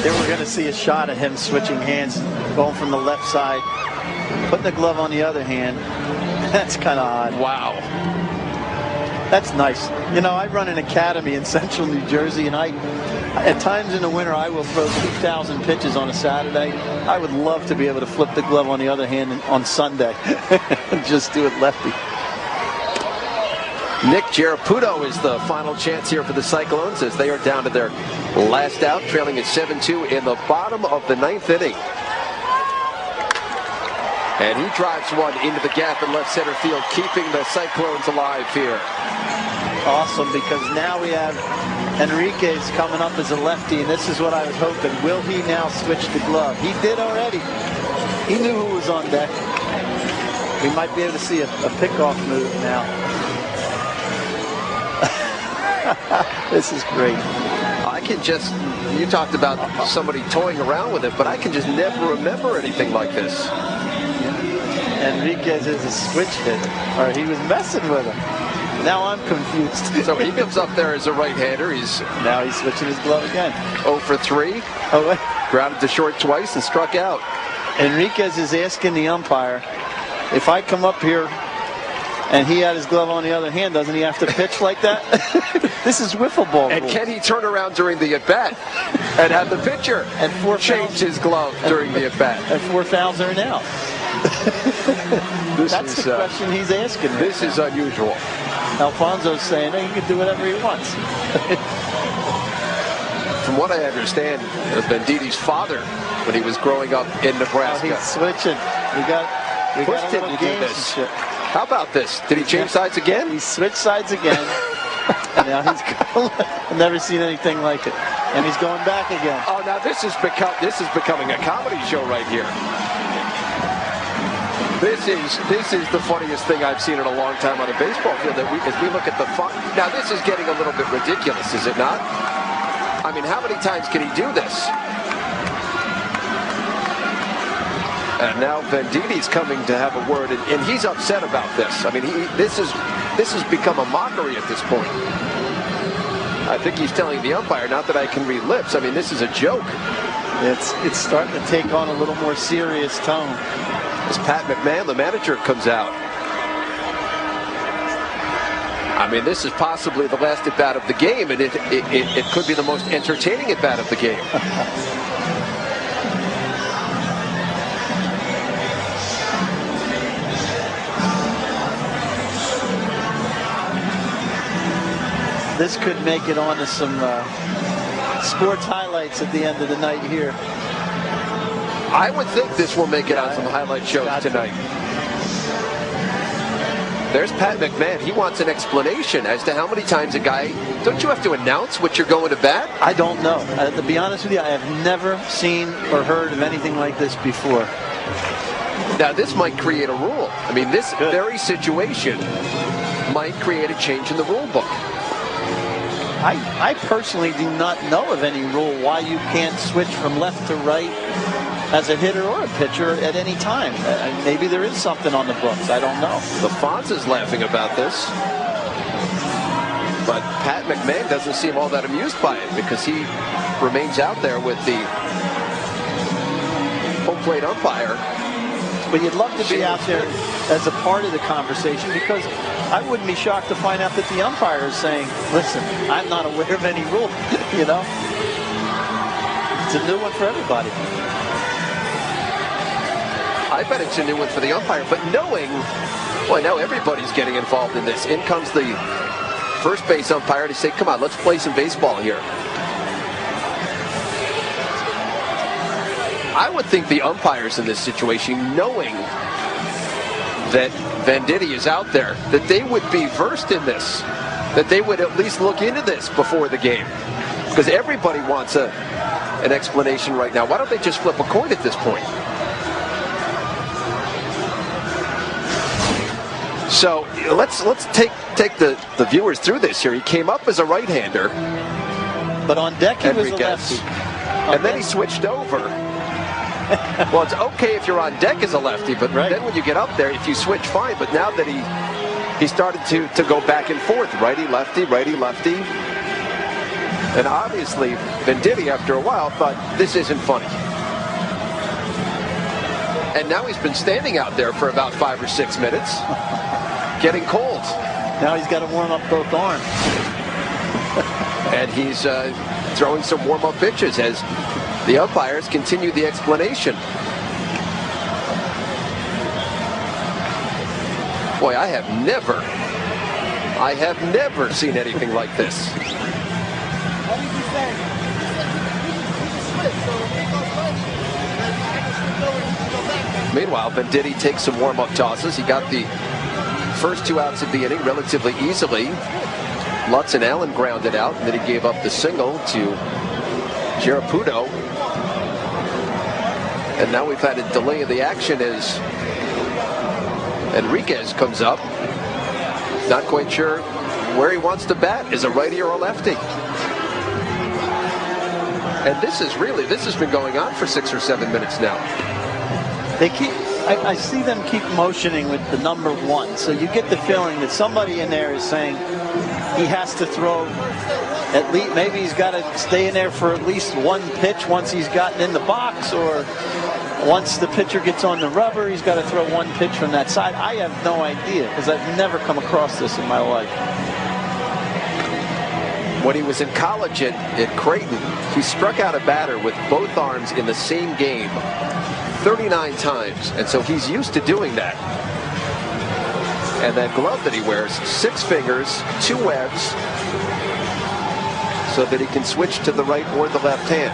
Then we're going to see a shot of him switching hands, going from the left side, putting the glove on the other hand. That's kind of odd. Wow. That's nice. You know, I run an academy in central New Jersey, and at times in the winter, I will throw 2,000 pitches on a Saturday. I would love to be able to flip the glove on the other hand on Sunday and just do it lefty. Nick Giaraputo is the final chance here for the Cyclones as they are down to their last out, trailing at 7-2 in the bottom of the 9th inning. And he drives one into the gap in left center field, keeping the Cyclones alive here. Awesome, because now we have Enriquez coming up as a lefty, and this is what I was hoping. Will he now switch the glove? He did already. He knew who was on deck. We might be able to see a pickoff move now. This is great. I can just, you talked about somebody toying around with it, but I can just never remember anything like this. Enriquez is a switch hit, or he was messing with him. Now I'm confused. So he comes up there as a right-hander. Now he's switching his glove again. 0 for 3. Oh, wait. Grounded to short twice and struck out. Enriquez is asking the umpire, if I come up here and he had his glove on the other hand, doesn't he have to pitch like that? This is wiffle ball. And rules. Can he turn around during the at-bat and have the pitcher change his glove during the at-bat? And 4 fouls are now. That's the question he's asking. This is unusual. Alfonso's saying he can do whatever he wants. From what I understand, Venditte's father, when he was growing up in Nebraska, he's switching. We got pushed him to do this. How about this? Did he change sides again? He switched sides again. And now he's going. I've never seen anything like it. And he's going back again. Oh, now this is becoming a comedy show right here. This is the funniest thing I've seen in a long time on a baseball field. As we look at the fun. Now this is getting a little bit ridiculous, is it not? I mean, how many times can he do this? And now Venditte's coming to have a word, and he's upset about this. I mean, this has become a mockery at this point. I think he's telling the umpire, not that I can read lips. I mean, this is a joke. It's starting to take on a little more serious tone. As Pat McMahon, the manager, comes out. I mean, this is possibly the last at-bat of the game, and it could be the most entertaining at-bat of the game. This could make it on to some sports highlights at the end of the night here. I would think this will make it on some highlight shows tonight. There's Pat McMahon. He wants an explanation as to how many times a guy... Don't you have to announce what you're going to bat? I don't know. To be honest with you, I have never seen or heard of anything like this before. Now, this might create a rule. I mean, this very situation might create a change in the rule book. I personally do not know of any rule why you can't switch from left to right as a hitter or a pitcher at any time. Maybe there is something on the books. I don't know. The Fonz is laughing about this. But Pat McMahon doesn't seem all that amused by it because he remains out there with the home plate umpire. But you'd love to be out there as a part of the conversation, because I wouldn't be shocked to find out that the umpire is saying, listen, I'm not aware of any rule. You know? It's a new one for everybody. I bet it's a new one for the umpire, but knowing, well, now everybody's getting involved in this. In comes the first base umpire to say, come on, let's play some baseball here. I would think the umpires in this situation, knowing that Venditte is out there, that they would be versed in this, that they would at least look into this before the game. Because everybody wants an explanation right now. Why don't they just flip a coin at this point? So let's take the viewers through this here. He came up as a right-hander. But on deck he was a lefty. And then he switched over. Well, it's okay if you're on deck as a lefty, but then when you get up there, if you switch, fine. But now that he started to go back and forth, righty, lefty, righty, lefty. And obviously, Venditte, after a while, thought, this isn't funny. And now he's been standing out there for about 5 or 6 minutes, getting cold. Now he's got to warm up both arms. And he's throwing some warm-up pitches as the umpires continue the explanation. Boy, I have never seen anything like this. Meanwhile, Venditte takes some warm-up tosses. He got the first 2 outs of the inning relatively easily. Lutz and Allen grounded out, and then he gave up the single to Giaputo. And now we've had a delay of the action as Enriquez comes up. Not quite sure where he wants to bat. Is a righty or a lefty? And this has been going on for 6 or 7 minutes now. I see them keep motioning with the number 1. So you get the feeling that somebody in there is saying he has to throw at least, maybe he's got to stay in there for at least 1 pitch once he's gotten in the box, or once the pitcher gets on the rubber, he's got to throw 1 pitch from that side. I have no idea, because I've never come across this in my life. When he was in college at Creighton, he struck out a batter with both arms in the same game 39 times, and so he's used to doing that. And that glove that he wears, 6 fingers, 2 webs, so that he can switch to the right or the left hand.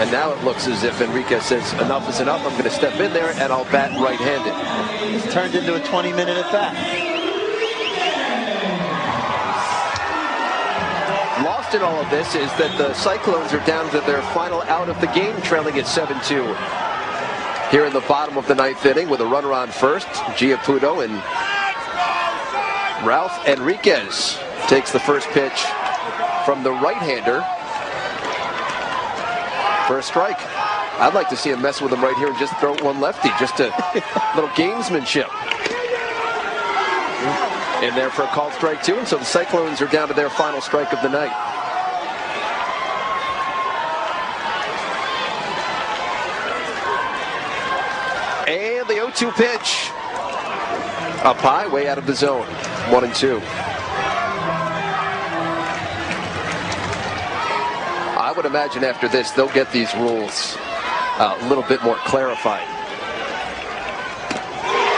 And now it looks as if Enriquez says, enough is enough, I'm going to step in there and I'll bat right-handed. It's turned into a 20-minute at bat. Lost in all of this is that the Cyclones are down to their final out of the game, trailing at 7-2. Here in the bottom of the 9th inning with a runner on first, Giaputo, and Ralph Enriquez takes the first pitch from the right-hander for a strike. I'd like to see him mess with him right here and just throw one lefty, just a little gamesmanship. In there for a called strike 2, and so the Cyclones are down to their final strike of the night. And the 0-2 pitch. Up high, way out of the zone. 1-2. I would imagine after this, they'll get these rules a little bit more clarified.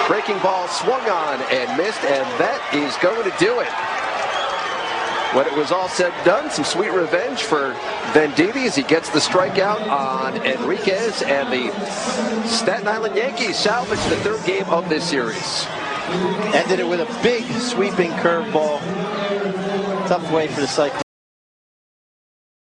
Breaking ball swung on and missed, and that is going to do it. When it was all said and done, some sweet revenge for Venditte as he gets the strikeout on Enriquez, and the Staten Island Yankees salvage the 3rd game of this series. Ended it with a big sweeping curveball. Tough way for the Cyclones.